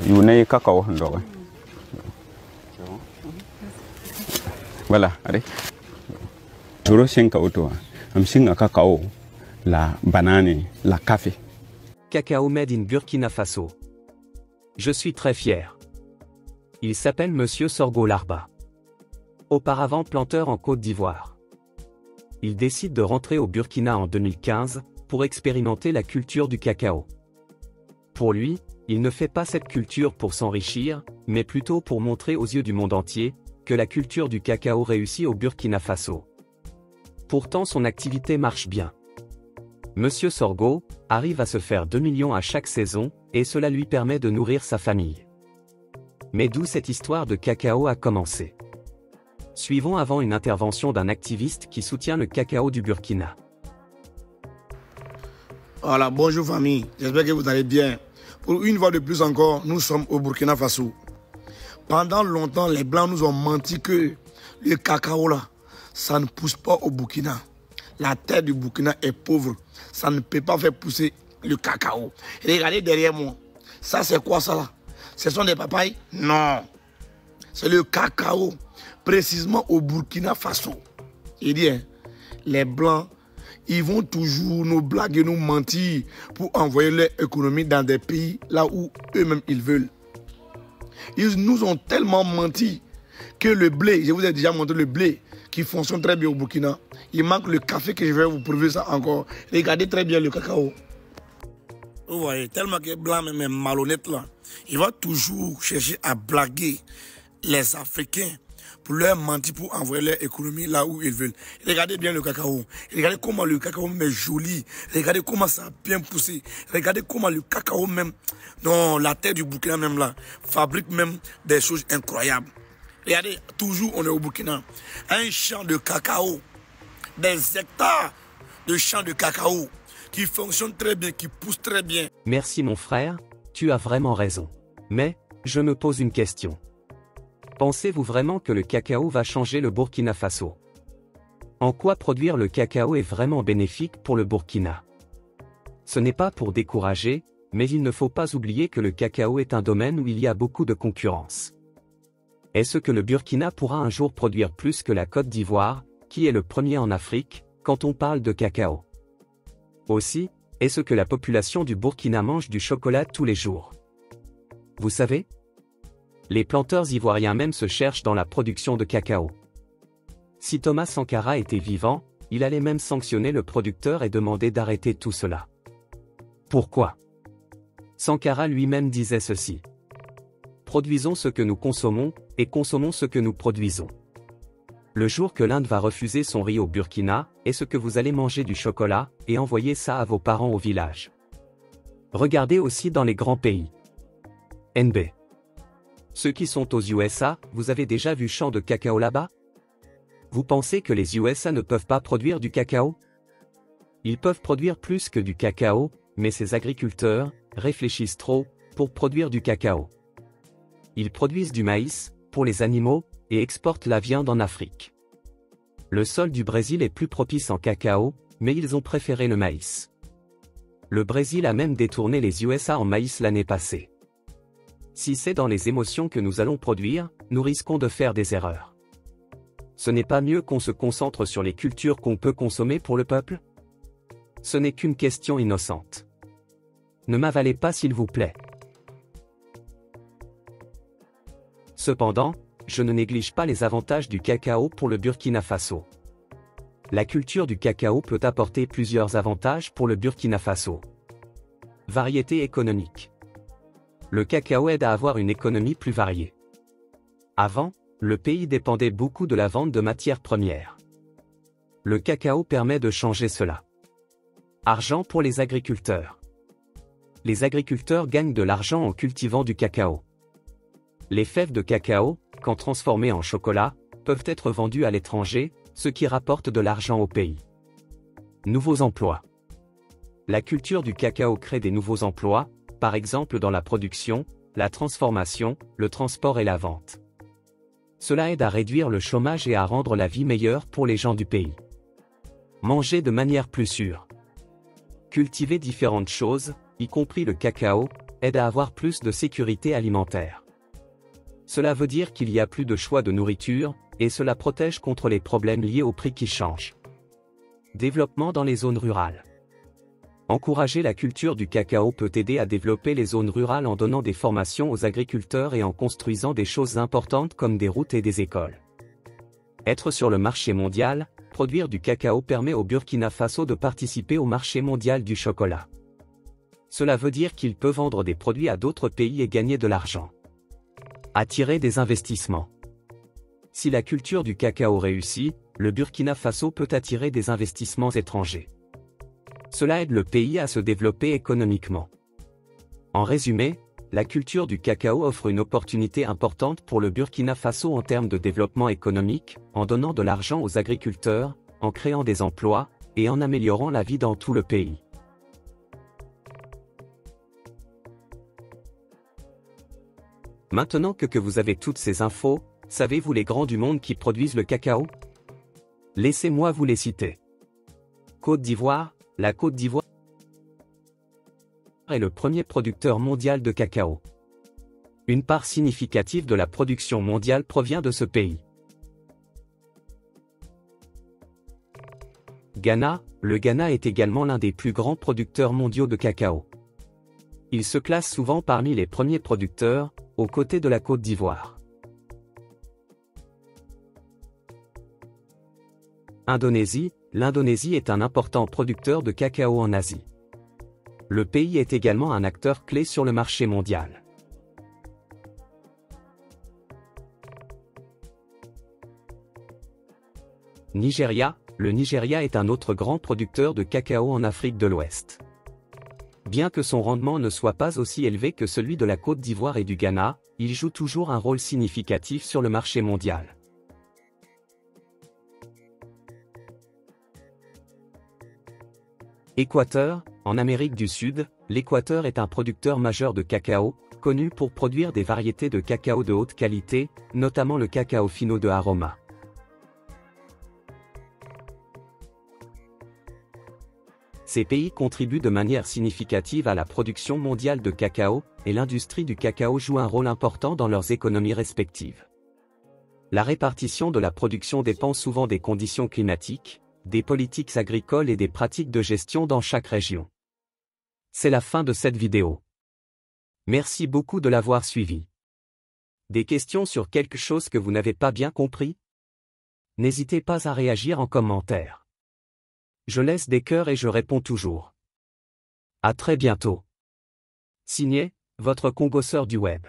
Yunei cacao ndo. Voilà, allez. Turo shenka oto. Amshinga cacao, la banane, la café. Cacao made in Burkina Faso. Je suis très fier. Il s'appelle Monsieur Sorgho Larba. Auparavant planteur en Côte d'Ivoire. Il décide de rentrer au Burkina en 2015 pour expérimenter la culture du cacao. Pour lui, il ne fait pas cette culture pour s'enrichir, mais plutôt pour montrer aux yeux du monde entier que la culture du cacao réussit au Burkina Faso. Pourtant son activité marche bien. Monsieur Sorgho arrive à se faire 2 millions à chaque saison, et cela lui permet de nourrir sa famille. Mais d'où cette histoire de cacao a commencé? Suivons avant une intervention d'un activiste qui soutient le cacao du Burkina. Voilà, bonjour famille, j'espère que vous allez bien. Pour une fois de plus encore, nous sommes au Burkina Faso. Pendant longtemps, les Blancs nous ont menti que le cacao là, ça ne pousse pas au Burkina. La terre du Burkina est pauvre, ça ne peut pas faire pousser le cacao. Regardez derrière moi, ça c'est quoi ça là? Ce sont des papayes? Non, c'est le cacao, précisément au Burkina Faso. Il dit, hein, les Blancs, ils vont toujours nous blaguer, nous mentir pour envoyer leur économie dans des pays là où eux-mêmes ils veulent. Ils nous ont tellement menti que le blé, je vous ai déjà montré le blé qui fonctionne très bien au Burkina. Il manque le café que je vais vous prouver ça encore. Regardez très bien le cacao. Vous voyez, tellement que Blanc même est malhonnête là. Il va toujours chercher à blaguer les Africains pour leur mentir, pour envoyer leur économie là où ils veulent. Regardez bien le cacao. Regardez comment le cacao même est joli. Regardez comment ça a bien poussé. Regardez comment le cacao même, non, la terre du Burkina même là, fabrique même des choses incroyables. Regardez, toujours on est au Burkina. Un champ de cacao, des hectares de champs de cacao qui fonctionnent très bien, qui poussent très bien. Merci mon frère, tu as vraiment raison. Mais, je me pose une question. Pensez-vous vraiment que le cacao va changer le Burkina Faso? En quoi produire le cacao est vraiment bénéfique pour le Burkina? Ce n'est pas pour décourager, mais il ne faut pas oublier que le cacao est un domaine où il y a beaucoup de concurrence. Est-ce que le Burkina pourra un jour produire plus que la Côte d'Ivoire, qui est le premier en Afrique, quand on parle de cacao? Aussi, est-ce que la population du Burkina mange du chocolat tous les jours? Vous savez? Les planteurs ivoiriens même se cherchent dans la production de cacao. Si Thomas Sankara était vivant, il allait même sanctionner le producteur et demander d'arrêter tout cela. Pourquoi? Sankara lui-même disait ceci. Produisons ce que nous consommons, et consommons ce que nous produisons. Le jour que l'Inde va refuser son riz au Burkina, est-ce que vous allez manger du chocolat, et envoyer ça à vos parents au village? Regardez aussi dans les grands pays. NB. Ceux qui sont aux USA, vous avez déjà vu champ de cacao là-bas? Vous pensez que les USA ne peuvent pas produire du cacao? Ils peuvent produire plus que du cacao, mais ces agriculteurs réfléchissent trop pour produire du cacao. Ils produisent du maïs, pour les animaux, et exportent la viande en Afrique. Le sol du Brésil est plus propice en cacao, mais ils ont préféré le maïs. Le Brésil a même détourné les USA en maïs l'année passée. Si c'est dans les émotions que nous allons produire, nous risquons de faire des erreurs. Ce n'est pas mieux qu'on se concentre sur les cultures qu'on peut consommer pour le peuple? Ce n'est qu'une question innocente. Ne m'avalez pas s'il vous plaît. Cependant, je ne néglige pas les avantages du cacao pour le Burkina Faso. La culture du cacao peut apporter plusieurs avantages pour le Burkina Faso. Variété économique. Le cacao aide à avoir une économie plus variée. Avant, le pays dépendait beaucoup de la vente de matières premières. Le cacao permet de changer cela. Argent pour les agriculteurs. Les agriculteurs gagnent de l'argent en cultivant du cacao. Les fèves de cacao, quand transformées en chocolat, peuvent être vendues à l'étranger, ce qui rapporte de l'argent au pays. Nouveaux emplois. La culture du cacao crée des nouveaux emplois, par exemple dans la production, la transformation, le transport et la vente. Cela aide à réduire le chômage et à rendre la vie meilleure pour les gens du pays. Manger de manière plus sûre. Cultiver différentes choses, y compris le cacao, aide à avoir plus de sécurité alimentaire. Cela veut dire qu'il y a plus de choix de nourriture, et cela protège contre les problèmes liés au prix qui changent. Développement dans les zones rurales. Encourager la culture du cacao peut aider à développer les zones rurales en donnant des formations aux agriculteurs et en construisant des choses importantes comme des routes et des écoles. Être sur le marché mondial, produire du cacao permet au Burkina Faso de participer au marché mondial du chocolat. Cela veut dire qu'il peut vendre des produits à d'autres pays et gagner de l'argent. Attirer des investissements. Si la culture du cacao réussit, le Burkina Faso peut attirer des investissements étrangers. Cela aide le pays à se développer économiquement. En résumé, la culture du cacao offre une opportunité importante pour le Burkina Faso en termes de développement économique, en donnant de l'argent aux agriculteurs, en créant des emplois, et en améliorant la vie dans tout le pays. Maintenant que vous avez toutes ces infos, savez-vous les grands du monde qui produisent le cacao? Laissez-moi vous les citer. Côte d'Ivoire. La Côte d'Ivoire est le premier producteur mondial de cacao. Une part significative de la production mondiale provient de ce pays. Ghana. Le Ghana est également l'un des plus grands producteurs mondiaux de cacao. Il se classe souvent parmi les premiers producteurs, aux côtés de la Côte d'Ivoire. Indonésie. L'Indonésie est un important producteur de cacao en Asie. Le pays est également un acteur clé sur le marché mondial. Nigeria. Le Nigeria est un autre grand producteur de cacao en Afrique de l'Ouest. Bien que son rendement ne soit pas aussi élevé que celui de la Côte d'Ivoire et du Ghana, il joue toujours un rôle significatif sur le marché mondial. Équateur. En Amérique du Sud, l'Équateur est un producteur majeur de cacao, connu pour produire des variétés de cacao de haute qualité, notamment le cacao fino de Aroma. Ces pays contribuent de manière significative à la production mondiale de cacao, et l'industrie du cacao joue un rôle important dans leurs économies respectives. La répartition de la production dépend souvent des conditions climatiques, des politiques agricoles et des pratiques de gestion dans chaque région. C'est la fin de cette vidéo. Merci beaucoup de l'avoir suivi. Des questions sur quelque chose que vous n'avez pas bien compris? N'hésitez pas à réagir en commentaire. Je laisse des cœurs et je réponds toujours. À très bientôt. Signé, votre congosseur du web.